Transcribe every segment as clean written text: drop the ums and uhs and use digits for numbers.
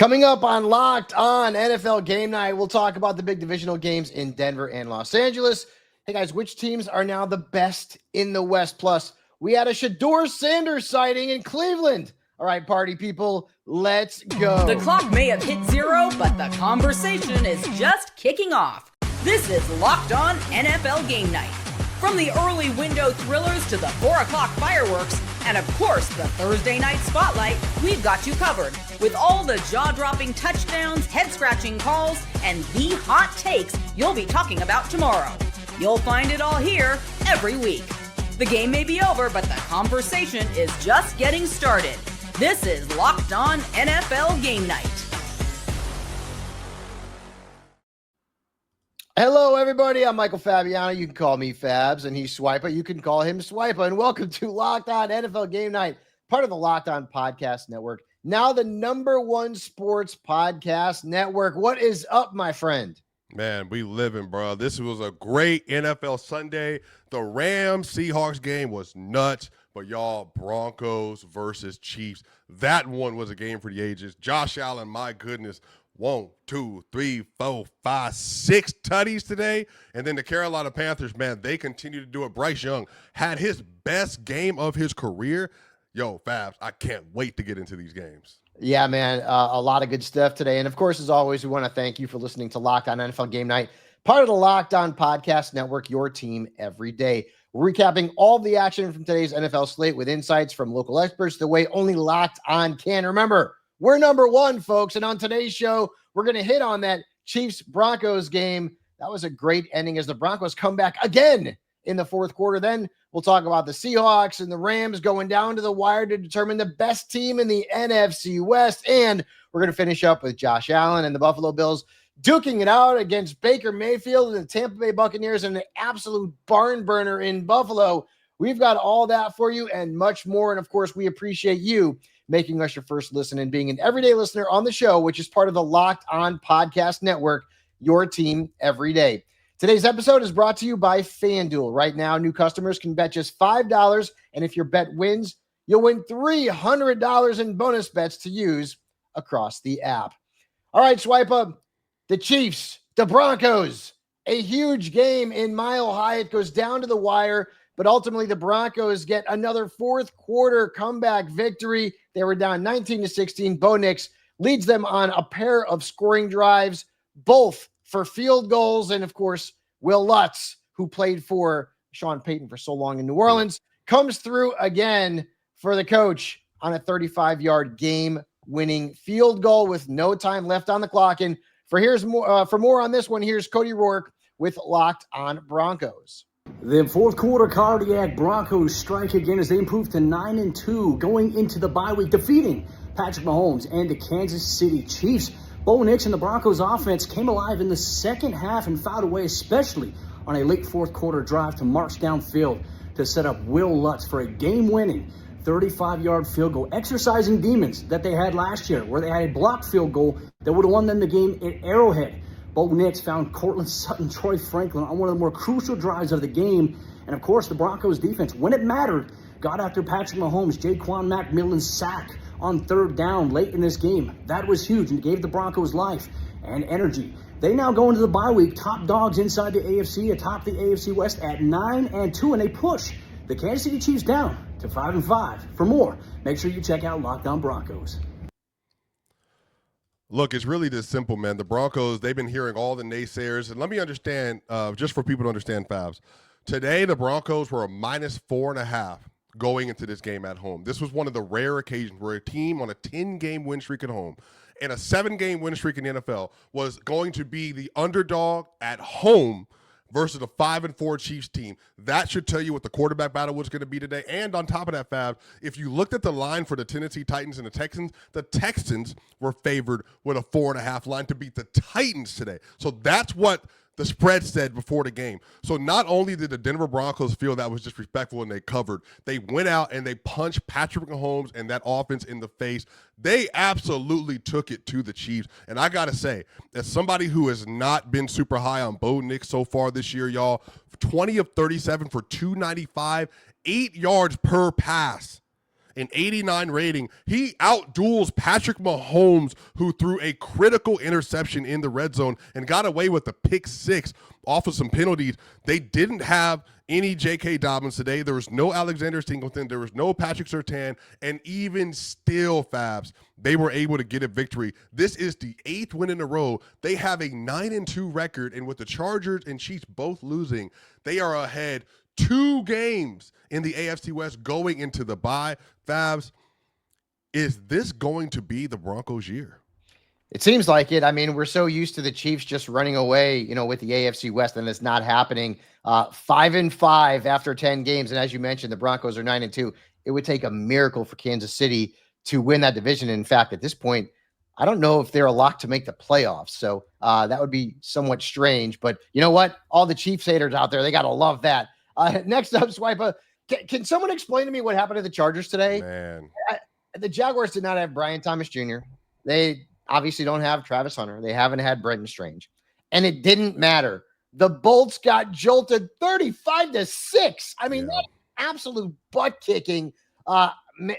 Coming up on Locked On NFL Game Night, we'll talk about the big divisional games in Denver and Los Angeles. Hey guys, which teams are now the best in the West? Plus, we had a Shedeur Sanders sighting in Cleveland. All right, party people, let's go. The clock may have hit zero, but the conversation is just kicking off. This is Locked On NFL Game Night. From the early window thrillers to the 4 o'clock fireworks, and of course the Thursday night spotlight, we've got you covered with all the jaw-dropping touchdowns, head-scratching calls, and the hot takes you'll be talking about tomorrow. You'll find it all here every week. The game may be over, but the conversation is just getting started. This is Locked On NFL Game Night. Hello, everybody. I'm Michael Fabiano. You can call me Fabs, and he's Swiper. You can call him Swiper. And welcome to Locked On NFL Game Night, part of the Locked On Podcast Network. Now the #1 sports podcast network. What is up, my friend? Man, we living, bro. This was a great NFL Sunday. The Rams-Seahawks game was nuts. But y'all, Broncos versus Chiefs, that one was a game for the ages. Josh Allen, my goodness. 1, 2, 3, 4, 5, 6 tutties today. And then the Carolina Panthers, man, they continue to do it. Bryce Young had his best game of his career. Yo, Fabs, I can't wait to get into these games. Yeah, man, a lot of good stuff today. And of course, as always, we want to thank you for listening to Locked On NFL Game Night, part of the Locked On Podcast Network, your team every day. We're recapping all the action from today's NFL slate with insights from local experts the way only Locked On can. Remember, we're #1, folks. And on today's show, we're going to hit on that Chiefs-Broncos game. That was a great ending as the Broncos come back again in the fourth quarter. Then we'll talk about the Seahawks and the Rams going down to the wire to determine the best team in the NFC West. And we're going to finish up with Josh Allen and the Buffalo Bills duking it out against Baker Mayfield and the Tampa Bay Buccaneers and an absolute barn burner in Buffalo. We've got all that for you and much more. And of course, we appreciate you making us your first listen and being an everyday listener on the show, which is part of the Locked On Podcast Network, your team every day. Today's episode is brought to you by FanDuel. Right now, new customers can bet just $5, and if your bet wins, you'll win $300 in bonus bets to use across the app. All right, swipe up. The Chiefs, the Broncos, a huge game in Mile High. It goes down to the wire, but ultimately the Broncos get another fourth quarter comeback victory. They were down 19-16. Bo Nix leads them on a pair of scoring drives, both for field goals. And of course, Will Lutz, who played for Sean Payton for so long in New Orleans, comes through again for the coach on a 35-yard game-winning field goal with no time left on the clock. And for more on this one, here's Cody Rourke with Locked On Broncos. The fourth quarter cardiac Broncos strike again as they improve to 9-2 going into the bye week, defeating Patrick Mahomes and the Kansas City Chiefs. Bo Nix and the Broncos offense came alive in the second half and fouled away, especially on a late fourth quarter drive to march downfield to set up Will Lutz for a game-winning 35-yard field goal, exercising demons that they had last year, where they had a blocked field goal that would have won them the game at Arrowhead. Bo Nix found Cortland Sutton, Troy Franklin on one of the more crucial drives of the game. And of course, the Broncos defense, when it mattered, got after Patrick Mahomes, Jaquan McMillan's sack on third down late in this game. That was huge and gave the Broncos life and energy. They now go into the bye week, top dogs inside the AFC, atop the AFC West at 9-2, and they push the Kansas City Chiefs down to 5-5. For more, make sure you check out Locked On Broncos. Look, it's really this simple, man. The Broncos, they've been hearing all the naysayers. And let me understand, just for people to understand, Fabs. Today, the Broncos were a -4.5 going into this game at home. This was one of the rare occasions where a team on a 10-game win streak at home and a 7-game win streak in the NFL was going to be the underdog at home versus a 5-4 Chiefs team. That should tell you what the quarterback battle was going to be today. And on top of that, Fab, if you looked at the line for the Tennessee Titans and the Texans were favored with a 4.5 line to beat the Titans today. So that's what the spread said before the game. So not only did the Denver Broncos feel that was disrespectful and they covered, they went out and they punched Patrick Mahomes and that offense in the face. They absolutely took it to the Chiefs. And I got to say, as somebody who has not been super high on Bo Nix so far this year, y'all, 20 of 37 for 295, 8 yards per pass. an 89 rating. He outduels Patrick Mahomes, who threw a critical interception in the red zone and got away with a pick 6 off of some penalties. They didn't have any J.K. Dobbins today. There was no Alexander Singleton. There was no Patrick Surtain. And even still, Fabs, they were able to get a victory. This is the 8th win in a row. They have a 9-2 record. And with the Chargers and Chiefs both losing, they are ahead 2 games in the AFC West going into the bye. Fabs, is this going to be the Broncos' year? It seems like it. I mean, we're so used to the Chiefs just running away, with the AFC West, and it's not happening. 5-5 after 10 games. And as you mentioned, the Broncos are 9-2. It would take a miracle for Kansas City to win that division. In fact, at this point, I don't know if they're a lock to make the playoffs. So that would be somewhat strange. But you know what? All the Chiefs haters out there, they got to love that. Next up, Swipa, can someone explain to me what happened to the Chargers today? Man, The Jaguars did not have Brian Thomas Jr. They obviously don't have Travis Hunter. They haven't had Brenton Strange. And it didn't matter. The Bolts got jolted 35-6. I mean, That's absolute butt kicking.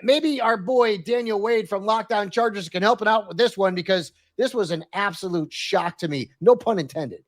Maybe our boy Daniel Wade from Lockdown Chargers can help it out with this one, because this was an absolute shock to me. No pun intended.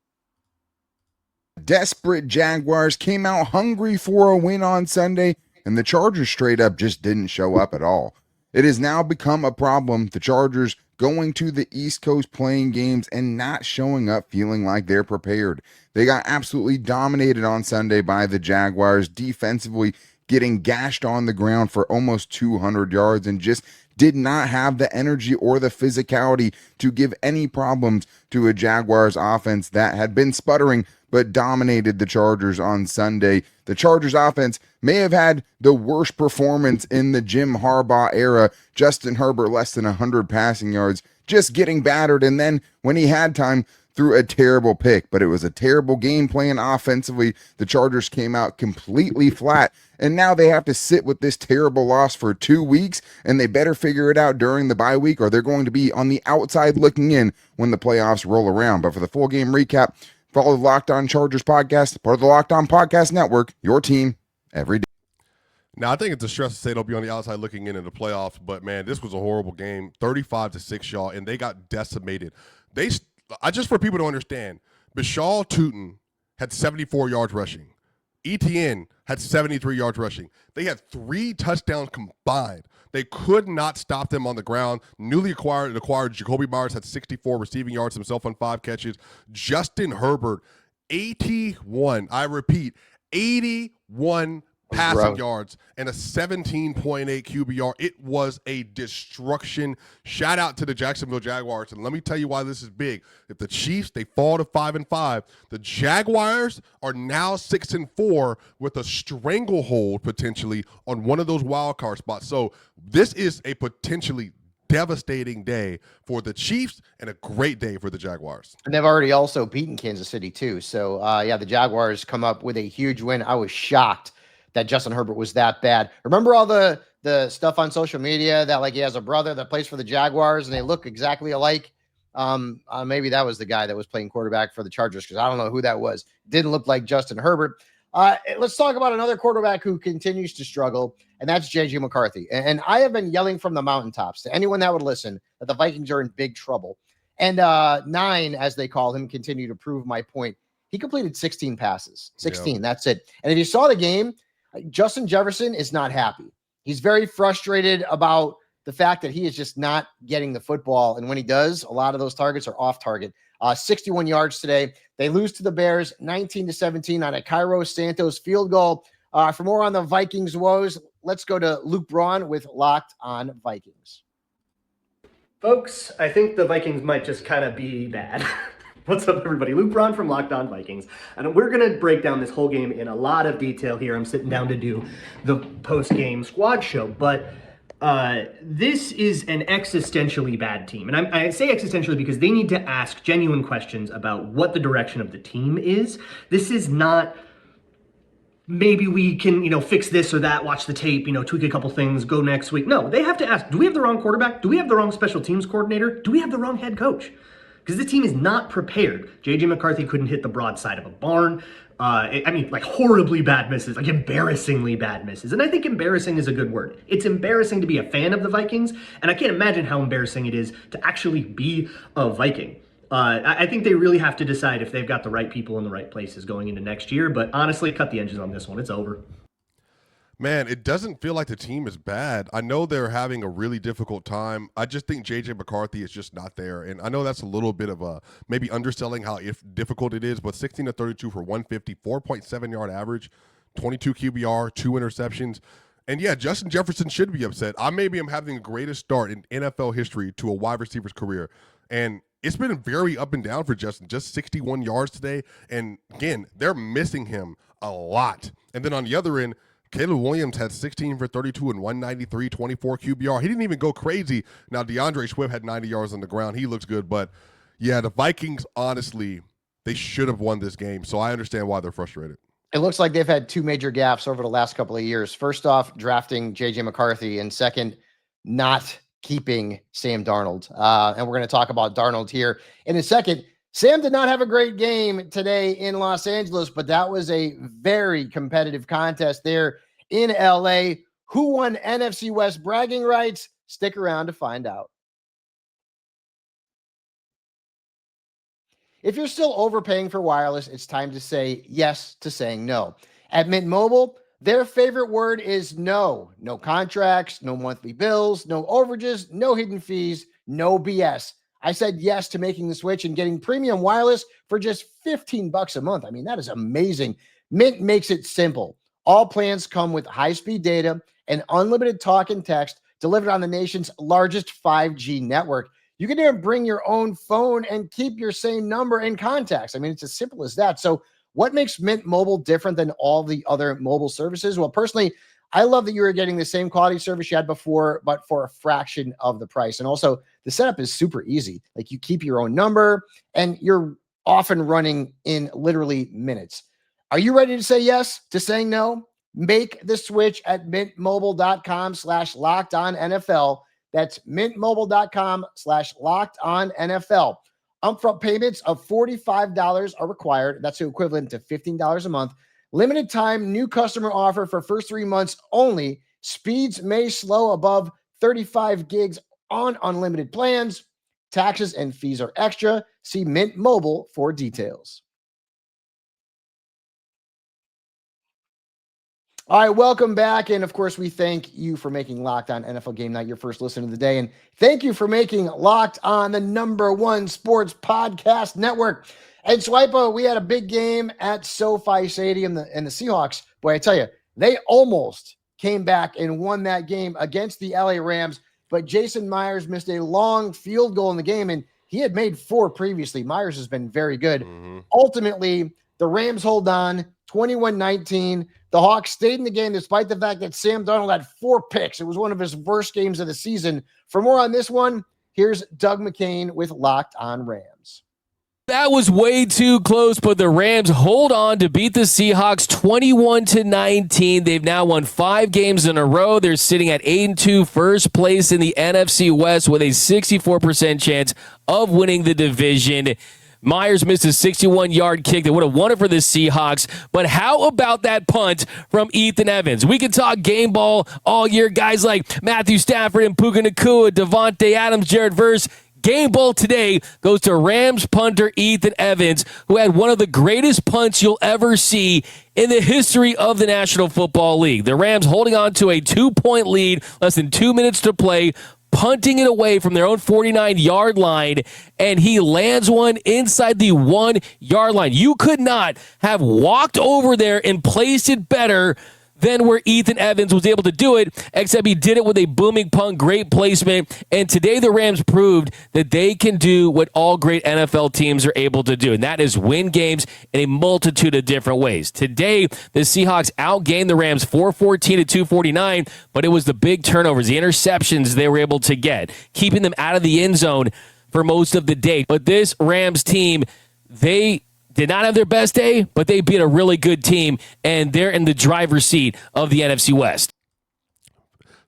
Desperate Jaguars came out hungry for a win on Sunday, and the Chargers straight up just didn't show up at all. It has now become a problem. The Chargers going to the East Coast playing games and not showing up feeling like they're prepared. They got absolutely dominated on Sunday by the Jaguars, defensively getting gashed on the ground for almost 200 yards and just did not have the energy or the physicality to give any problems to a Jaguars offense that had been sputtering but dominated the Chargers on Sunday. The Chargers offense may have had the worst performance in the Jim Harbaugh era. Justin Herbert less than 100 passing yards, just getting battered, and then when he had time, threw a terrible pick. But it was a terrible game plan offensively. The Chargers came out completely flat, and now they have to sit with this terrible loss for 2 weeks, and they better figure it out during the bye week, or they're going to be on the outside looking in when the playoffs roll around. But for the full game recap, follow the Locked On Chargers podcast, part of the Locked On Podcast Network, your team every day. Now, I think it's a stress to say they'll be on the outside looking into the playoffs, but, man, this was a horrible game, 35-6, y'all, and they got decimated. Just for people to understand, Bishal Tootin had 74 yards rushing. ETN had 73 yards rushing. They had 3 touchdowns combined. They could not stop them on the ground. Newly acquired Jacoby Myers had 64 receiving yards himself on 5 catches. Justin Herbert, 81, I repeat, 81 passing yards and a 17.8 QBR. It was a destruction. Shout out to the Jacksonville Jaguars. And let me tell you why this is big. If the Chiefs, they fall to 5-5, the Jaguars are now 6-4 with a stranglehold potentially on one of those wild card spots. So this is a potentially devastating day for the Chiefs and a great day for the Jaguars. And they've already also beaten Kansas City too. So the Jaguars come up with a huge win. I was shocked that Justin Herbert was that bad. Remember all the stuff on social media that he has a brother that plays for the Jaguars and they look exactly alike? Maybe that was the guy that was playing quarterback for the Chargers, because I don't know who that was. Didn't look like Justin Herbert. Let's talk about another quarterback who continues to struggle, and that's J.J. McCarthy. And I have been yelling from the mountaintops to anyone that would listen that the Vikings are in big trouble. And 9, as they call him, continue to prove my point. He completed 16 passes. 16, That's it. And if you saw the game, Justin Jefferson is not happy. He's very frustrated about the fact that he is just not getting the football. And when he does, a lot of those targets are off target. 61 yards today. They lose to the Bears 19-17 on a Cairo Santos field goal. For more on the Vikings woes, let's go to Luke Braun with Locked On Vikings. Folks, I think the Vikings might just kind of be bad. What's up, everybody? Luke Braun from Locked On Vikings. And we're going to break down this whole game in a lot of detail here. I'm sitting down to do the post-game squad show. But this is an existentially bad team. And I say existentially because they need to ask genuine questions about what the direction of the team is. This is not, maybe we can, fix this or that, watch the tape, tweak a couple things, go next week. No, they have to ask, do we have the wrong quarterback? Do we have the wrong special teams coordinator? Do we have the wrong head coach? Because the team is not prepared. J.J. McCarthy couldn't hit the broadside of a barn. I mean, like horribly bad misses, like embarrassingly bad misses. And I think embarrassing is a good word. It's embarrassing to be a fan of the Vikings, and I can't imagine how embarrassing it is to actually be a Viking. I think they really have to decide if they've got the right people in the right places going into next year, but honestly, cut the engines on this one. It's over. Man, it doesn't feel like the team is bad. I know they're having a really difficult time. I just think J.J. McCarthy is just not there. And I know that's a little bit of a maybe underselling how difficult it is, but 16 to 32 for 150, 4.7 yard average, 22 QBR, 2 interceptions. And yeah, Justin Jefferson should be upset. I maybe am having the greatest start in NFL history to a wide receiver's career. And it's been very up and down for Justin, just 61 yards today. And again, they're missing him a lot. And then on the other end, Caleb Williams had 16 for 32 and 193, 24 QBR. He didn't even go crazy. Now, DeAndre Swift had 90 yards on the ground. He looks good. But, yeah, the Vikings, honestly, they should have won this game. So I understand why they're frustrated. It looks like they've had two major gaffes over the last couple of years. First off, drafting J.J. McCarthy, and second, not keeping Sam Darnold. And we're going to talk about Darnold here in a second. Sam did not have a great game today in Los Angeles, but that was a very competitive contest there in LA. Who won NFC West bragging rights? Stick around to find out. If you're still overpaying for wireless, it's time to say yes to saying no. At Mint Mobile, their favorite word is no. No contracts, no monthly bills, no overages, no hidden fees, no BS. I said yes to making the switch and getting premium wireless for just $15 a month. I mean, that is amazing. Mint makes it simple. All plans come with high-speed data and unlimited talk and text delivered on the nation's largest 5G network. You can even bring your own phone and keep your same number and contacts. I mean, it's as simple as that. So what makes Mint Mobile different than all the other mobile services? Well, personally, I love that you are getting the same quality service you had before, but for a fraction of the price. And also, the setup is super easy. Like, you keep your own number, and you're often running in literally minutes. Are you ready to say yes to saying no? Make the switch at mintmobile.com/lockedonnfl. That's mintmobile.com/lockedonnfl. Upfront payments of $45 are required. That's the equivalent to $15 a month. Limited time new customer offer for first 3 months only. Speeds may slow above 35 gigs on unlimited plans. Taxes and fees are extra. See Mint Mobile for details. All right, welcome back. And of course, we thank you for making Locked On NFL Game Night your first listen of the day. And thank you for making Locked On the #1 sports podcast network. And Swipa, we had a big game at SoFi Stadium, and the Seahawks, boy, I tell you, they almost came back and won that game against the LA Rams. But Jason Myers missed a long field goal in the game, and he had made 4 previously. Myers has been very good. Ultimately, the Rams hold on 21-19. The Hawks stayed in the game despite the fact that Sam Darnold had 4 picks. It was one of his worst games of the season. For more on this one, here's Doug McCain with Locked On Rams. That was way too close, but the Rams hold on to beat the Seahawks 21-19. They've now won 5 games in a row. They're sitting at 8-2, first place in the NFC West with a 64% chance of winning the division. Myers missed a 61-yard kick that would have won it for the Seahawks. But how about that punt from Ethan Evans? We can talk game ball all year. Guys like Matthew Stafford and Puka Nacua, Devontae Adams, Jared Verse. Game ball today goes to Rams punter Ethan Evans, who had one of the greatest punts you'll ever see in the history of the National Football League. The Rams holding on to a 2-point lead, less than 2 minutes to play, punting it away from their own 49-yard line, and he lands one inside the 1-yard line. You could not have walked over there and placed it better than where Ethan Evans was able to do it, except he did it with a booming punt, great placement, and today the Rams proved that they can do what all great NFL teams are able to do, and that is win games in a multitude of different ways. Today, the Seahawks outgained the Rams 414 to 249, but it was the big turnovers, the interceptions they were able to get, keeping them out of the end zone for most of the day. But this Rams team, they did not have their best day, but they beat a really good team, and they're in the driver's seat of the NFC West.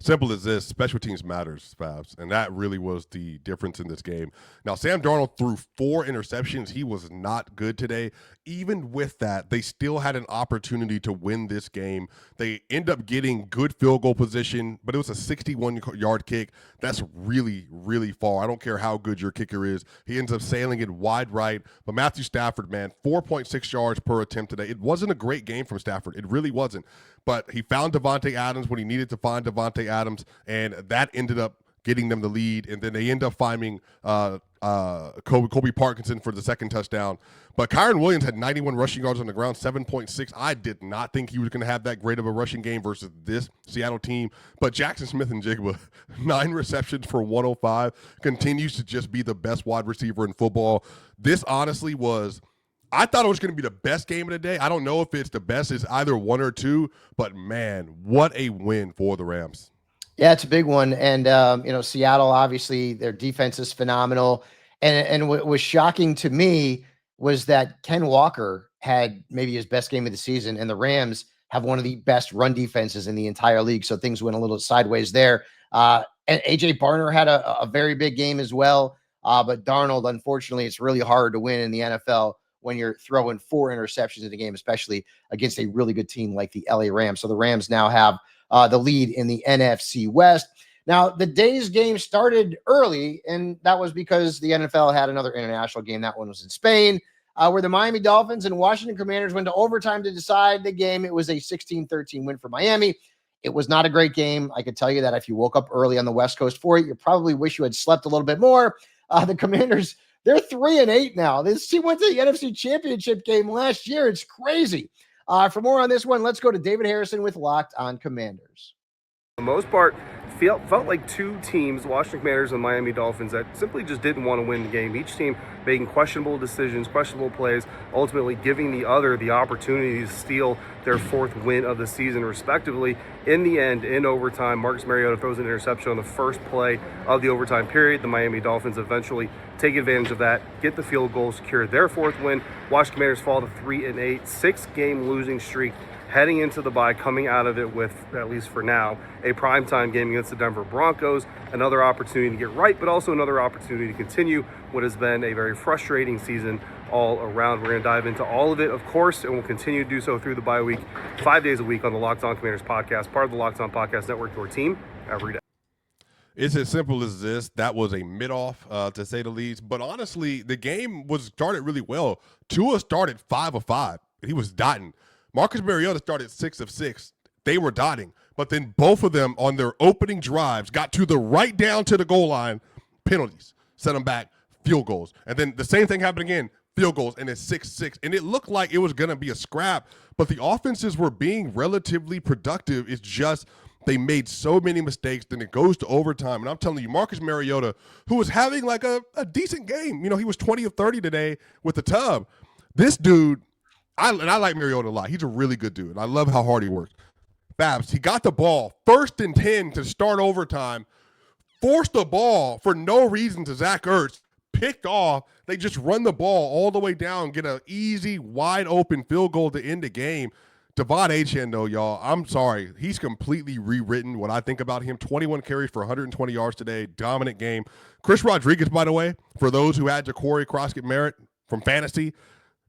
Simple as this, special teams matters, Fabs, and that really was the difference in this game. Now, Sam Darnold threw 4 interceptions. He was not good today. Even with that, they still had an opportunity to win this game. They end up getting good field goal position, but it was a 61-yard kick. That's really, really far. I don't care how good your kicker is. He ends up sailing it wide right. But Matthew Stafford, man, 4.6 yards per attempt today. It wasn't a great game from Stafford. It really wasn't. But he found Devontae Adams when he needed to find Devontae Adams, and that ended up getting them the lead. And then they end up finding Kobe Parkinson for the second touchdown. But Kyron Williams had 91 rushing yards on the ground, 7.6. I did not think he was going to have that great of a rushing game versus this Seattle team. But Jackson Smith and Jigba, 9 receptions for 105, continues to just be the best wide receiver in football. This honestly was – I thought it was going to be the best game of the day. I don't know if it's the best. It's either 1 or 2. But, man, what a win for the Rams. Yeah, it's a big one. And, Seattle, obviously, their defense is phenomenal. And what was shocking to me was that Ken Walker had maybe his best game of the season, and the Rams have one of the best run defenses in the entire league. So things went a little sideways there. And A.J. Barner had a very big game as well. But Darnold, unfortunately, it's really hard to win in the NFL when you're throwing 4 interceptions in a game, especially against a really good team like the LA Rams. So the Rams now have the lead in the NFC West. Now, the day's game started early, and that was because the NFL had another international game. That one was in Spain, where the Miami Dolphins and Washington Commanders went to overtime to decide the game. It was a 16-13 win for Miami. It was not a great game. I could tell you that if you woke up early on the West Coast for it, you probably wish you had slept a little bit more. The Commanders, they're 3-8 now. This team went to the NFC Championship game last year. It's crazy. For more on this one, let's go to David Harrison with Locked on Commanders. For the most part, felt like 2 teams, Washington Commanders and Miami Dolphins, that simply just didn't want to win the game. Each team making questionable decisions, questionable plays, ultimately giving the other the opportunity to steal their 4th win of the season, respectively. In the end, in overtime, Marcus Mariota throws an interception on the first play of the overtime period. The Miami Dolphins eventually take advantage of that, get the field goal, secure their 4th win. Washington Commanders fall to 3-8, 6-game losing streak heading into the bye, coming out of it with, at least for now, a primetime game against the Denver Broncos. Another opportunity to get right, but also another opportunity to continue what has been a very frustrating season all around. We're going to dive into all of it, of course, and we'll continue to do so through the bye week, 5 days a week on the Locked On Commanders podcast, part of the Locked On Podcast Network, your team every day. It's as simple as this. That was a mid-off, to say the least. But honestly, the game was started really well. Tua started 5 of 5. He was dotting. Marcus Mariota started 6 of 6. They were dotting. But then both of them on their opening drives got to the right down to the goal line, penalties, set them back, field goals. And then the same thing happened again, field goals, and it's 6-6. And it looked like it was going to be a scrap, but the offenses were being relatively productive. It's just they made so many mistakes. Then it goes to overtime. And I'm telling you, Marcus Mariota, who was having like a decent game, he was 20 of 30 today with the tub. This dude, I like Mariota a lot. He's a really good dude. I love how hard he works. Babs, he got the ball 1st and 10 to start overtime, forced the ball for no reason to Zach Ertz, picked off. They just run the ball all the way down, get an easy, wide open field goal to end the game. Devon Achane, though, y'all, I'm sorry. He's completely rewritten what I think about him. 21 carries for 120 yards today. Dominant game. Chris Rodriguez, by the way, for those who had Ja'Cory Croskett-Merritt from fantasy,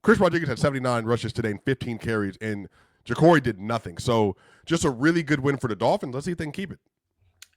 Chris Rodriguez had 79 rushes today and 15 carries, and Ja'Cory did nothing. So just a really good win for the Dolphins. Let's see if they can keep it.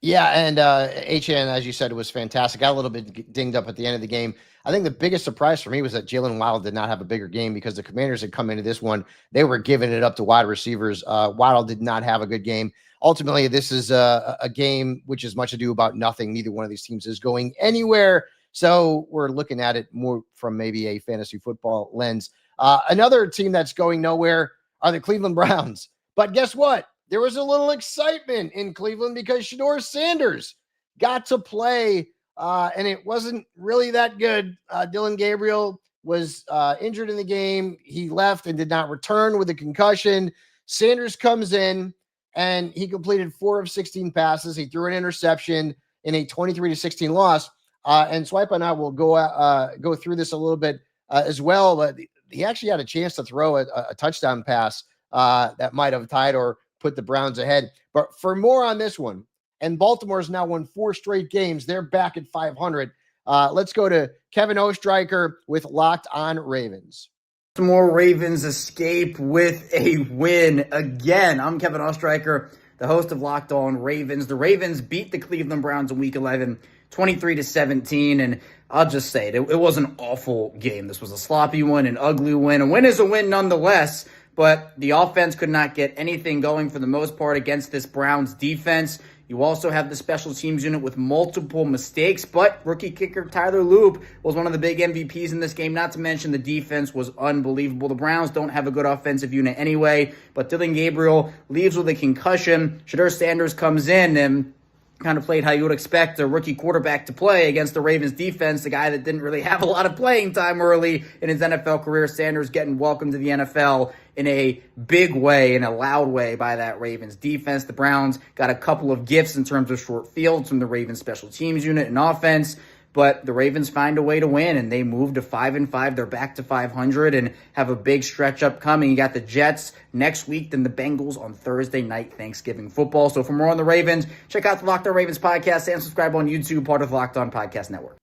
Yeah, and HN, as you said, was fantastic. Got a little bit dinged up at the end of the game. I think the biggest surprise for me was that Jalen Waddle did not have a bigger game because the Commanders had come into this one. They were giving it up to wide receivers. Waddle did not have a good game. Ultimately, this is a game which is much ado about nothing. Neither one of these teams is going anywhere. So we're looking at it more from maybe a fantasy football lens. Another team that's going nowhere are the Cleveland Browns. But guess what? There was a little excitement in Cleveland because Shedeur Sanders got to play, and it wasn't really that good. Dylan Gabriel was injured in the game. He left and did not return with a concussion. Sanders comes in, and he completed 4 of 16 passes. He threw an interception in a 23-16 loss. And Swipe and I will go through this a little bit as well, but he actually had a chance to throw a touchdown pass that might have tied or put the Browns ahead. But for more on this one, and Baltimore's now won 4 straight games. They're back at 500. Let's go to Kevin Ostreicher with Locked On Ravens. Baltimore Ravens escape with a win again. I'm Kevin Ostreicher, the host of Locked On Ravens. The Ravens beat the Cleveland Browns in Week 11, 23-17, and I'll just say it was an awful game. This was a sloppy one, an ugly win. A win is a win nonetheless, but the offense could not get anything going for the most part against this Browns defense. You also have the special teams unit with multiple mistakes, but rookie kicker Tyler Loop was one of the big MVPs in this game, not to mention the defense was unbelievable. The Browns don't have a good offensive unit anyway, but Dylan Gabriel leaves with a concussion. Shedeur Sanders comes in and kind of played how you would expect a rookie quarterback to play against the Ravens defense, a guy that didn't really have a lot of playing time early in his NFL career. Sanders getting welcomed to the NFL in a big way, in a loud way by that Ravens defense. The Browns got a couple of gifts in terms of short fields from the Ravens special teams unit and offense, but the Ravens find a way to win, and they move to 5-5. They're back to 500 and have a big stretch upcoming. You got the Jets next week, then the Bengals on Thursday night Thanksgiving football. So for more on the Ravens, check out the Locked On Ravens podcast and subscribe on YouTube, part of the Locked On Podcast Network.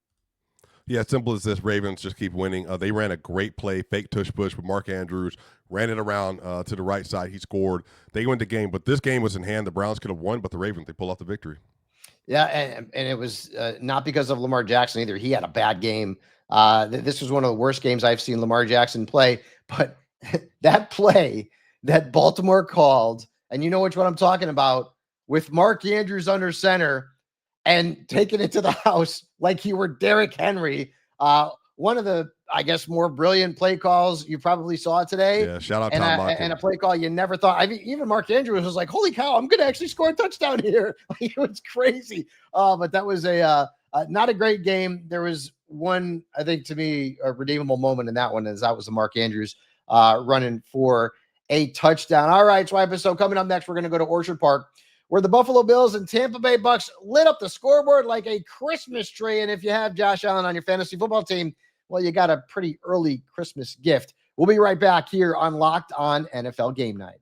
Yeah, simple as this. Ravens just keep winning. They ran a great play, fake tush push with Mark Andrews, ran it around to the right side. He scored. They win the game, but this game was in hand. The Browns could have won, but the Ravens, they pull off the victory. Yeah, and it was not because of Lamar Jackson either. He had a bad game. This was one of the worst games I've seen Lamar Jackson play. But that play that Baltimore called, and you know which one I'm talking about, with Mark Andrews under center and taking it to the house like he were Derrick Henry. One of the, I guess, more brilliant play calls you probably saw today. Yeah, shout out and Tom Monken. And a play call you never thought. I mean, even Mark Andrews was like, holy cow, I'm going to actually score a touchdown here. It was crazy. But that was not a great game. There was one, I think, to me, a redeemable moment in that one, as that was the Mark Andrews running for a touchdown. All right, Swipe. So coming up next, we're going to go to Orchard Park, where the Buffalo Bills and Tampa Bay Bucks lit up the scoreboard like a Christmas tree. And if you have Josh Allen on your fantasy football team, well, you got a pretty early Christmas gift. We'll be right back here on Locked On NFL Game Night.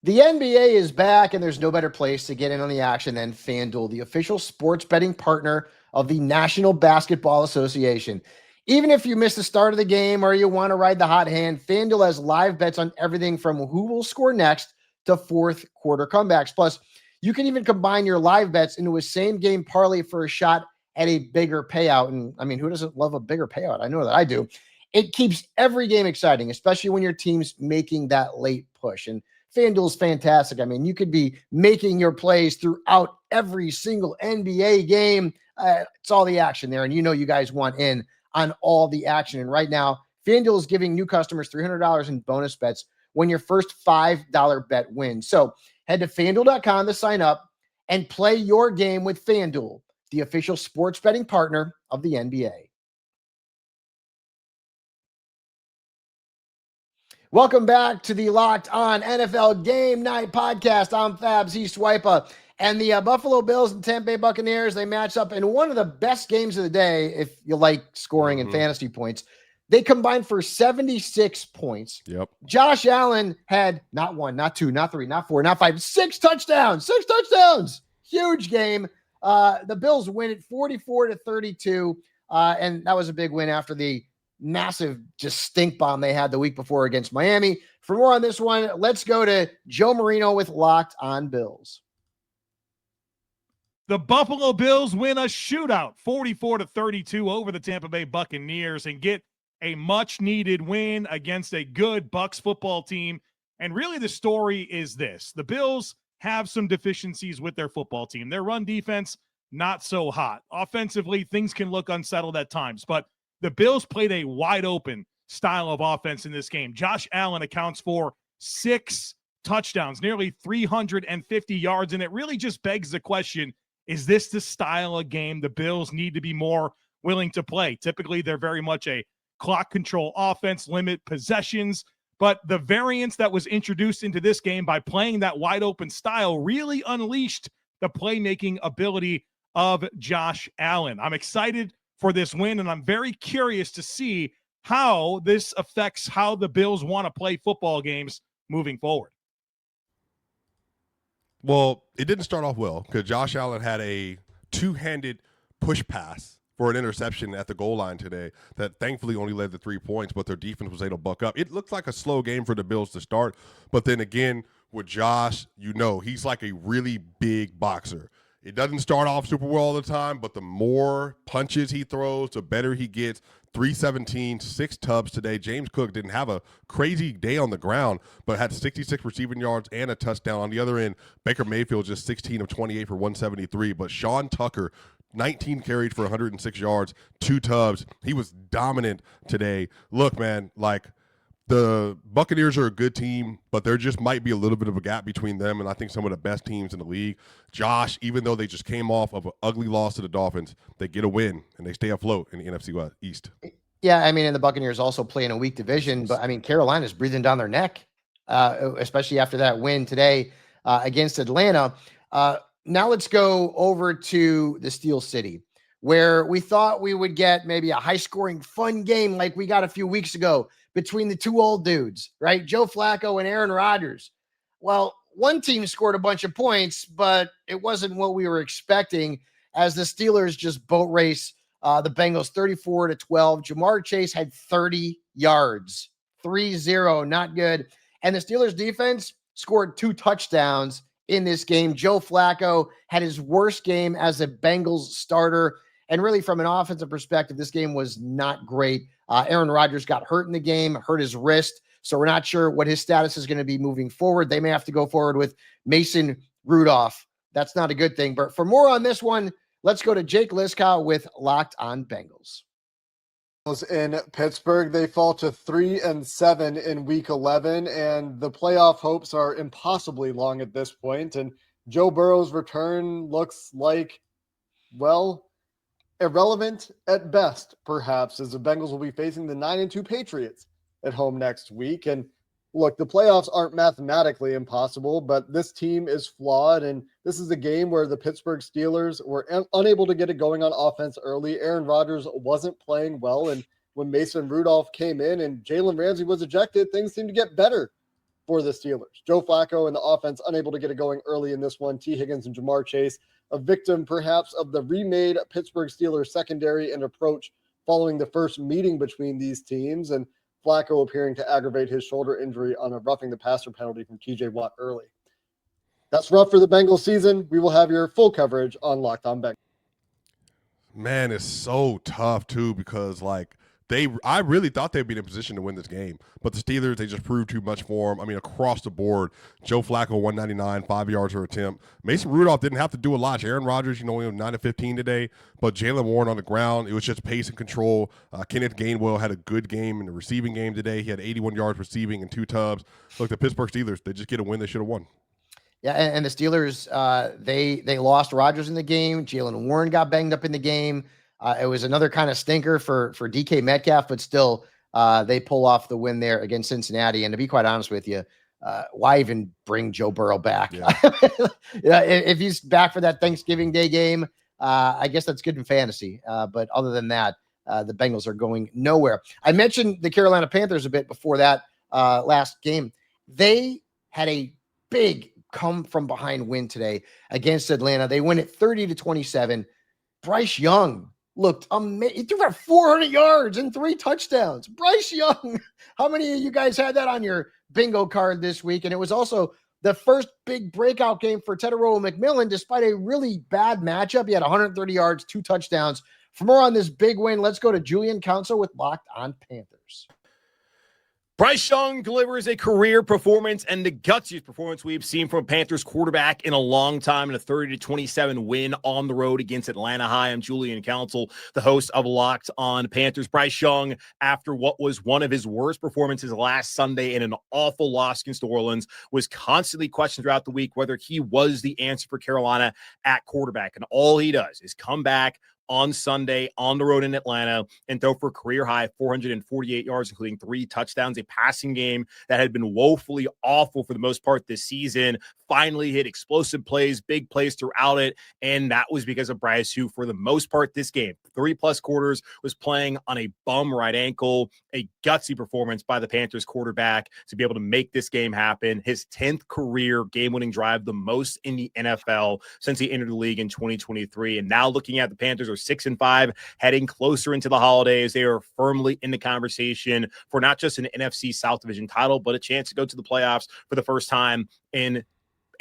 The NBA is back, and there's no better place to get in on the action than FanDuel, the official sports betting partner of the National Basketball Association. Even if you miss the start of the game or you want to ride the hot hand, FanDuel has live bets on everything from who will score next to fourth quarter comebacks. Plus, you can even combine your live bets into a same-game parlay for a shot at a bigger payout. And, I mean, who doesn't love a bigger payout? I know that I do. It keeps every game exciting, especially when your team's making that late push. And FanDuel's fantastic. I mean, you could be making your plays throughout every single NBA game. It's all the action there, and you know you guys want in on all the action. And right now, FanDuel is giving new customers $300 in bonus bets when your first $5 bet wins. So head to FanDuel.com to sign up and play your game with FanDuel, the official sports betting partner of the NBA. Welcome back to the Locked On NFL Game Night podcast. I'm Fabs, he's Swipa. And the Buffalo Bills and Tampa Bay Buccaneers, they match up in one of the best games of the day, if you like scoring and fantasy points. They combined for 76 points. Yep. Josh Allen had not one, not two, not three, not four, not five, 6 touchdowns. 6 touchdowns. Huge game. The Bills win it 44-32. And that was a big win after the massive just stink bomb they had the week before against Miami. For more on this one, let's go to Joe Marino with Locked On Bills. The Buffalo Bills win a shootout 44-32 over the Tampa Bay Buccaneers and get a much-needed win against a good Bucs football team. And really the story is this. The Bills have some deficiencies with their football team. Their run defense, not so hot. Offensively, things can look unsettled at times. But the Bills played a wide-open style of offense in this game. Josh Allen accounts for 6 touchdowns, nearly 350 yards. And it really just begs the question, is this the style of game the Bills need to be more willing to play? Typically, they're very much a clock control offense, limit possessions. But the variance that was introduced into this game by playing that wide open style really unleashed the playmaking ability of Josh Allen. I'm excited for this win, and I'm very curious to see how this affects how the Bills want to play football games moving forward. Well, it didn't start off well because Josh Allen had a two-handed push pass for an interception at the goal line today that thankfully only led to 3 points, but their defense was able to buck up. It looked like a slow game for the Bills to start, but then again, with Josh, he's like a really big boxer. It doesn't start off super well all the time, but the more punches he throws, the better he gets. 317, 6 tubs today. James Cook didn't have a crazy day on the ground, but had 66 receiving yards and a touchdown. On the other end, Baker Mayfield just 16 of 28 for 173, but Sean Tucker, 19 carries for 106 yards, 2 tubs. He was dominant today. Look, man, the Buccaneers are a good team, but there just might be a little bit of a gap between them and I think some of the best teams in the league. Josh, even though they just came off of an ugly loss to the Dolphins, they get a win and they stay afloat in the NFC East. Yeah, and the Buccaneers also play in a weak division, but Carolina's breathing down their neck, especially after that win today against Atlanta. Now let's go over to the Steel City, where we thought we would get maybe a high-scoring, fun game like we got a few weeks ago between the two old dudes, right? Joe Flacco and Aaron Rodgers. Well, one team scored a bunch of points, but it wasn't what we were expecting as the Steelers just boat race the Bengals 34-12. Jamar Chase had 30 yards, 3-0, not good. And the Steelers defense scored 2 touchdowns in this game. Joe Flacco had his worst game as a Bengals starter. And really, from an offensive perspective, this game was not great. Aaron Rodgers got hurt in the game, hurt his wrist. So we're not sure what his status is going to be moving forward. They may have to go forward with Mason Rudolph. That's not a good thing. But for more on this one, let's go to Jake Liskow with Locked on Bengals. In Pittsburgh, they fall to 3-7 in week 11, and the playoff hopes are impossibly long at this point. And Joe Burrow's return looks like, well, irrelevant at best, perhaps, as the Bengals will be facing the 9-2 Patriots at home next week. And look, the playoffs aren't mathematically impossible, but this team is flawed, and this is a game where the Pittsburgh Steelers were unable to get it going on offense early. Aaron Rodgers wasn't playing well, and when Mason Rudolph came in and Jalen Ramsey was ejected, things seemed to get better for the Steelers. Joe Flacco and the offense unable to get it going early in this one. T. Higgins and Jamar Chase, a victim perhaps of the remade Pittsburgh Steelers secondary and approach following the first meeting between these teams, and Flacco appearing to aggravate his shoulder injury on a roughing the passer penalty from TJ Watt early. That's rough for the Bengals season. We will have your full coverage on Locked on Bengals. Man, it's so tough too because I really thought they'd be in a position to win this game, but the Steelers, they just proved too much for them. Across the board, Joe Flacco, 199, 5 yards per attempt. Mason Rudolph didn't have to do a lot. Aaron Rodgers, he was 9-15 today, but Jalen Warren on the ground, it was just pace and control. Kenneth Gainwell had a good game in the receiving game today. He had 81 yards receiving and 2 tubs. Look, the Pittsburgh Steelers, they just get a win they should have won. Yeah, and the Steelers, they lost Rodgers in the game. Jalen Warren got banged up in the game. It was another kind of stinker for DK Metcalf, but still they pull off the win there against Cincinnati. And to be quite honest with you, why even bring Joe Burrow back? Yeah. If he's back for that Thanksgiving Day game, I guess that's good in fantasy. But other than that, the Bengals are going nowhere. I mentioned the Carolina Panthers a bit before that last game. They had a big come from behind win today against Atlanta. They win it 30-27. Bryce Young looked amazing. He threw for 400 yards and 3 touchdowns. Bryce Young. How many of you guys had that on your bingo card this week? And it was also the first big breakout game for Tedero McMillan, despite a really bad matchup. He had 130 yards, 2 touchdowns. For more on this big win, let's go to Julian Council with Locked on Panthers. Bryce Young delivers a career performance and the gutsiest performance we've seen from a Panthers quarterback in a long time in a 30-27 win on the road against Atlanta. Hi, I'm Julian Council, the host of Locked on Panthers. Bryce Young, after what was one of his worst performances last Sunday in an awful loss against New Orleans, was constantly questioned throughout the week whether he was the answer for Carolina at quarterback. And all he does is come back, on Sunday on the road in Atlanta and throw for a career-high 448 yards, including 3 touchdowns, a passing game that had been woefully awful for the most part this season. Finally hit explosive plays, big plays throughout it, and that was because of Bryce, who for the most part this game, 3+ quarters, was playing on a bum right ankle. A gutsy performance by the Panthers quarterback to be able to make this game happen. His 10th career game-winning drive, the most in the NFL since he entered the league in 2023. And now looking at the Panthers are 6-5, heading closer into the holidays. They are firmly in the conversation for not just an NFC South Division title, but a chance to go to the playoffs for the first time in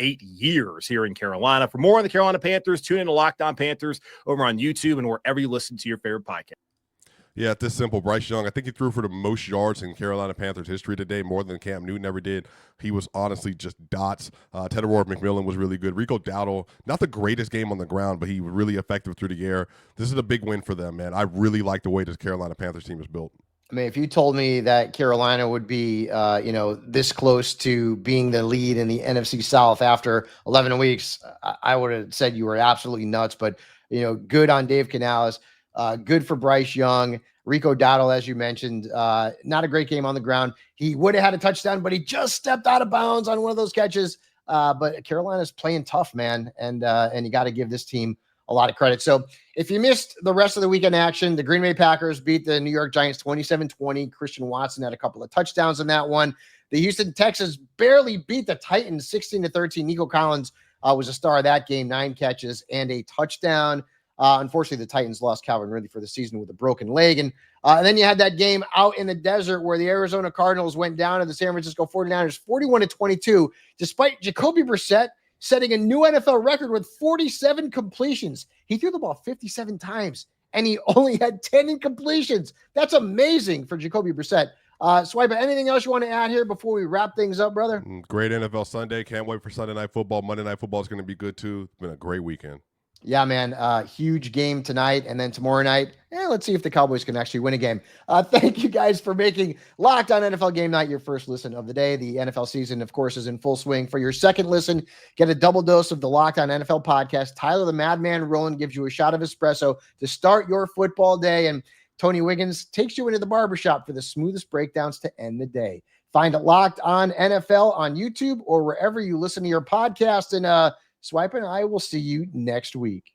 8 years here in Carolina. For more on the Carolina Panthers, tune in to Locked On Panthers over on YouTube and wherever you listen to your favorite podcast. Yeah, it's this simple. Bryce Young, I think he threw for the most yards in Carolina Panthers history today, more than Cam Newton ever did. He was honestly just dots. Teddy McMillan was really good. Rico Dowdle, not the greatest game on the ground, but he was really effective through the air. This is a big win for them, man. I really like the way this Carolina Panthers team is built. I mean, if you told me that Carolina would be, this close to being the lead in the NFC South after 11 weeks, I would have said you were absolutely nuts. But, good on Dave Canales. Good for Bryce Young. Rico Dowdle, as you mentioned, not a great game on the ground. He would have had a touchdown, but he just stepped out of bounds on one of those catches. But Carolina's playing tough, man, and you got to give this team a lot of credit. So if you missed the rest of the weekend action, the Green Bay Packers beat the New York Giants 27-20. Christian Watson had a couple of touchdowns in that one. The Houston Texans barely beat the Titans 16-13. Nico Collins was a star of that game, 9 catches and a touchdown. Unfortunately, the Titans lost Calvin Ridley for the season with a broken leg. And then you had that game out in the desert where the Arizona Cardinals went down to the San Francisco 49ers 41-22, despite Jacoby Brissett setting a new NFL record with 47 completions. He threw the ball 57 times, and he only had 10 incompletions. That's amazing for Jacoby Brissett. Swiper, anything else you want to add here before we wrap things up, brother? Great NFL Sunday. Can't wait for Sunday Night Football. Monday Night Football is going to be good, too. It's been a great weekend. Yeah, man. Huge game tonight. And then tomorrow night, let's see if the Cowboys can actually win a game. Thank you guys for making Locked On NFL Game Night your first listen of the day. The NFL season, of course, is in full swing. For your second listen, get a double dose of the Locked On NFL podcast. Tyler the Madman Rowland gives you a shot of espresso to start your football day. And Tony Wiggins takes you into the barbershop for the smoothest breakdowns to end the day. Find Locked On NFL on YouTube or wherever you listen to your podcast. And Swipe, and I will see you next week.